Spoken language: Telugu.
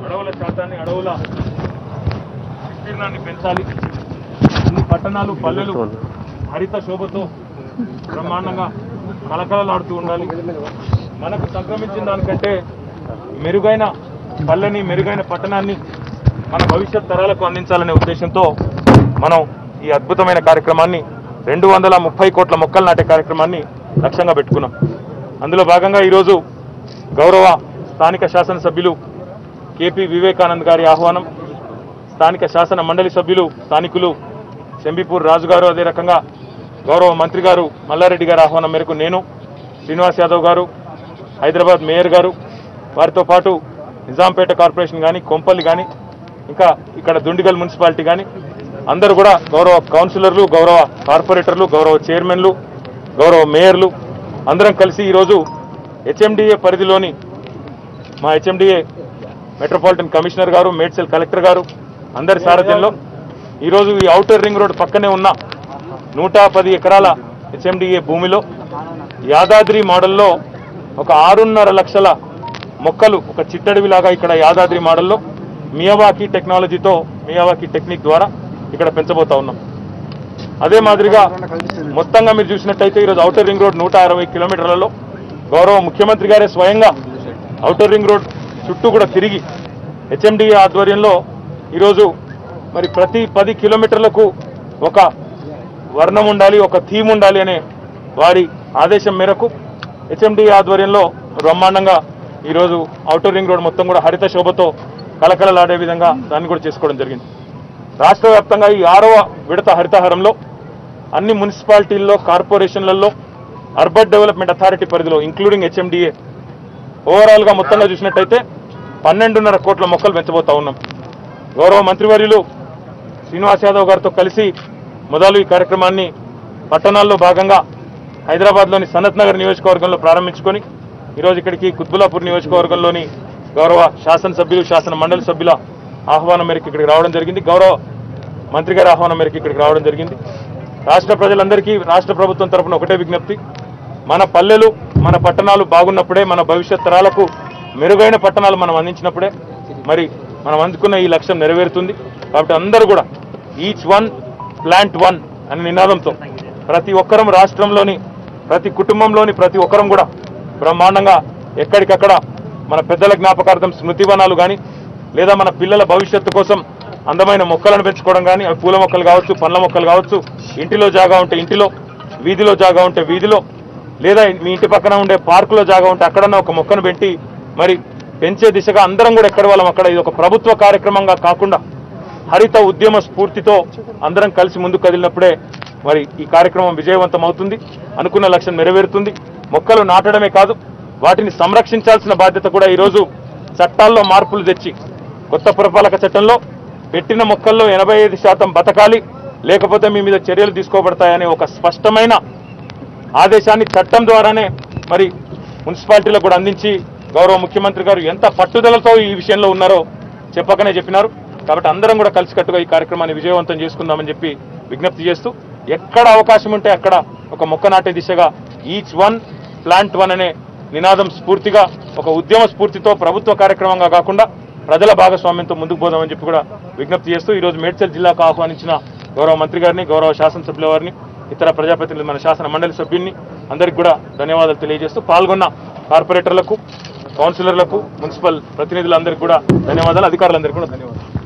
అడవుల శాతాన్ని అడవుల విస్తీర్ణాన్ని పెంచాలి. అన్ని పట్టణాలు పల్లెలు హరిత శోభతో బ్రహ్మాండంగా కలకలలాడుతూ ఉండాలి. మనకు సంక్రమించిన దానికంటే మెరుగైన పల్లెని మెరుగైన పట్టణాన్ని మన భవిష్యత్ తరాలకు అందించాలనే ఉద్దేశంతో మనం ఈ అద్భుతమైన కార్యక్రమాన్ని 230 కోట్ల మొక్కలు నాటే కార్యక్రమాన్ని లక్ష్యంగా పెట్టుకున్నాం. అందులో భాగంగా ఈరోజు గౌరవ స్థానిక శాసనసభ్యులు కేపీ వివేకానంద్ గారి ఆహ్వానం, స్థానిక శాసన మండలి సభ్యులు స్థానికులు శంబీపూర్ రాజు గారు, అదే రకంగా గౌరవ మంత్రి గారు మల్లారెడ్డి గారి ఆహ్వానం మేరకు నేను, శ్రీనివాస్ యాదవ్ గారు, హైదరాబాద్ మేయర్ గారు, వారితో పాటు నిజాంపేట కార్పొరేషన్ కానీ, కొంపల్లి కానీ, ఇంకా ఇక్కడ దుండిగల్ మున్సిపాలిటీ కానీ అందరూ కూడా గౌరవ కౌన్సిలర్లు, గౌరవ కార్పొరేటర్లు, గౌరవ చైర్మన్లు, గౌరవ మేయర్లు అందరం కలిసి ఈరోజు హెచ్ఎండిఏ పరిధిలోని మా హెచ్ఎండిఏ మెట్రోపాలిటన్ కమిషనర్ గారు, మేడ్చల్ కలెక్టర్ గారు అందరి సారథ్యంలో ఈరోజు ఈ ఔటర్ రింగ్ రోడ్ పక్కనే ఉన్న 110 ఎకరాల హెచ్ఎండిఏ భూమిలో యాదాద్రి మోడల్లో ఒక 6.5 లక్షల మొక్కలు ఒక చిట్టడివిలాగా ఇక్కడ యాదాద్రి మోడల్లో మియావాకీ టెక్నాలజీతో, మియావాకీ టెక్నిక్ ద్వారా ఇక్కడ పెంచబోతా ఉన్నాం. అదే మాదిరిగా మొత్తంగా మీరు చూసినట్టయితే ఈరోజు ఔటర్ రింగ్ రోడ్ 160 కిలోమీటర్లలో గౌరవ ముఖ్యమంత్రి గారే స్వయంగా ఔటర్ రింగ్ రోడ్ చుట్టూ కూడా తిరిగి హెచ్ఎండిఏ ఆధ్వర్యంలో ఈరోజు మరి ప్రతి 10 కిలోమీటర్లకు ఒక వర్ణం ఉండాలి, ఒక థీమ్ ఉండాలి అనే వారి ఆదేశం మేరకు హెచ్ఎండిఏ ఆధ్వర్యంలో బ్రహ్మాండంగా ఈరోజు ఔటర్ రింగ్ రోడ్ మొత్తం కూడా హరిత శోభతో కలకలలాడే విధంగా దాన్ని కూడా చేసుకోవడం జరిగింది. రాష్ట్ర వ్యాప్తంగా ఈ 6వ విడత హరితహారంలో అన్ని మున్సిపాలిటీల్లో, కార్పొరేషన్లలో, అర్బన్ డెవలప్మెంట్ అథారిటీ పరిధిలో ఇంక్లూడింగ్ హెచ్ఎండిఏ ఓవరాల్గా మొత్తంగా చూసినట్టయితే 12.5 కోట్ల మొక్కలు పెంచబోతా ఉన్నాం. గౌరవ మంత్రివర్యులు శ్రీనివాస్ యాదవ్ గారితో కలిసి మొదలు ఈ కార్యక్రమాన్ని పట్టణాల్లో భాగంగా హైదరాబాద్లోని సనత్ నగర్ నియోజకవర్గంలో ప్రారంభించుకొని ఈరోజు ఇక్కడికి కుత్బుల్లాపూర్ నియోజకవర్గంలోని గౌరవ శాసనసభ్యులు, శాసన మండలి సభ్యుల ఆహ్వానం మేరకు ఇక్కడికి రావడం జరిగింది. గౌరవ మంత్రి గారి ఆహ్వానం మేరకు ఇక్కడికి రావడం జరిగింది. రాష్ట్ర ప్రజలందరికీ రాష్ట్ర ప్రభుత్వం తరఫున ఒకటే విజ్ఞప్తి, మన పల్లెలు మన పట్టణాలు బాగున్నప్పుడే మన భవిష్యత్ తరాలకు మెరుగైన పట్టణాలు మనం అందించినప్పుడే మరి మనం అందుకున్న ఈ లక్ష్యం నెరవేరుతుంది. కాబట్టి అందరూ కూడా ఈచ్ వన్ ప్లాంట్ వన్ అనే నినాదంతో ప్రతి ఒక్కరం రాష్ట్రంలోని ప్రతి కుటుంబంలోని ప్రతి ఒక్కరం కూడా బ్రహ్మాండంగా ఎక్కడికక్కడ మన పెద్దల జ్ఞాపకార్థం స్మృతివనాలు కానీ, లేదా మన పిల్లల భవిష్యత్తు కోసం అందమైన మొక్కలను పెంచుకోవడం కానీ, అవి పూల మొక్కలు కావచ్చు, పండ్ల మొక్కలు కావచ్చు, ఇంటిలో జాగా ఉంటే ఇంటిలో, వీధిలో జాగా ఉంటే వీధిలో, లేదా మీ ఇంటి పక్కన ఉండే పార్కులో జాగా ఉంటే అక్కడన్నా ఒక మొక్కను పెట్టి మరి పెంచే దిశగా అందరం కూడా ఎక్కడ వాళ్ళం అక్కడ ఇది ఒక ప్రభుత్వ కార్యక్రమంగా కాకుండా హరిత ఉద్యమ స్ఫూర్తితో అందరం కలిసి ముందుకు కదిలినప్పుడే మరి ఈ కార్యక్రమం విజయవంతం అవుతుంది, అనుకున్న లక్ష్యం నెరవేరుతుంది. మొక్కలు నాటడమే కాదు, వాటిని సంరక్షించాల్సిన బాధ్యత కూడా ఈరోజు చట్టాల్లో మార్పులు తెచ్చి కొత్త పురపాలక చట్టంలో పెట్టిన మొక్కల్లో 85% బతకాలి, లేకపోతే మీ మీద చర్యలు తీసుకోబడతాయనే ఒక స్పష్టమైన ఆదేశాన్ని చట్టం ద్వారానే మరి మున్సిపాలిటీలకు కూడా అందించి గౌరవ ముఖ్యమంత్రి గారు ఎంత పట్టుదలతో ఈ విషయంలో ఉన్నారో చెప్పకనే చెప్పినారు. కాబట్టి అందరం కూడా కలిసికట్టుగా ఈ కార్యక్రమాన్ని విజయవంతం చేసుకుందామని చెప్పి విజ్ఞప్తి చేస్తూ, ఎక్కడ అవకాశం ఉంటే అక్కడ ఒక మొక్క నాటే దిశగా ఈచ్ వన్ ప్లాంట్ వన్ అనే నినాదం స్ఫూర్తిగా ఒక ఉద్యమ స్ఫూర్తితో ప్రభుత్వ కార్యక్రమంగా కాకుండా ప్రజల భాగస్వామ్యంతో ముందుకు పోదామని చెప్పి కూడా విజ్ఞప్తి చేస్తూ ఈరోజు మేడ్చల్ జిల్లాకు ఆహ్వానించిన గౌరవ మంత్రి గారిని, గౌరవ శాసనసభ్యుల వారిని, ఇతర ప్రజాప్రతినిధులు, మన శాసన మండలి సభ్యుల్ని అందరికీ కూడా ధన్యవాదాలు తెలియజేస్తూ, పాల్గొన్న కార్పొరేటర్లకు, కౌన్సిలర్లకు, మున్సిపల్ ప్రతినిధులందరికీ కూడా ధన్యవాదాలు, అధికారులందరికీ కూడా ధన్యవాదాలు.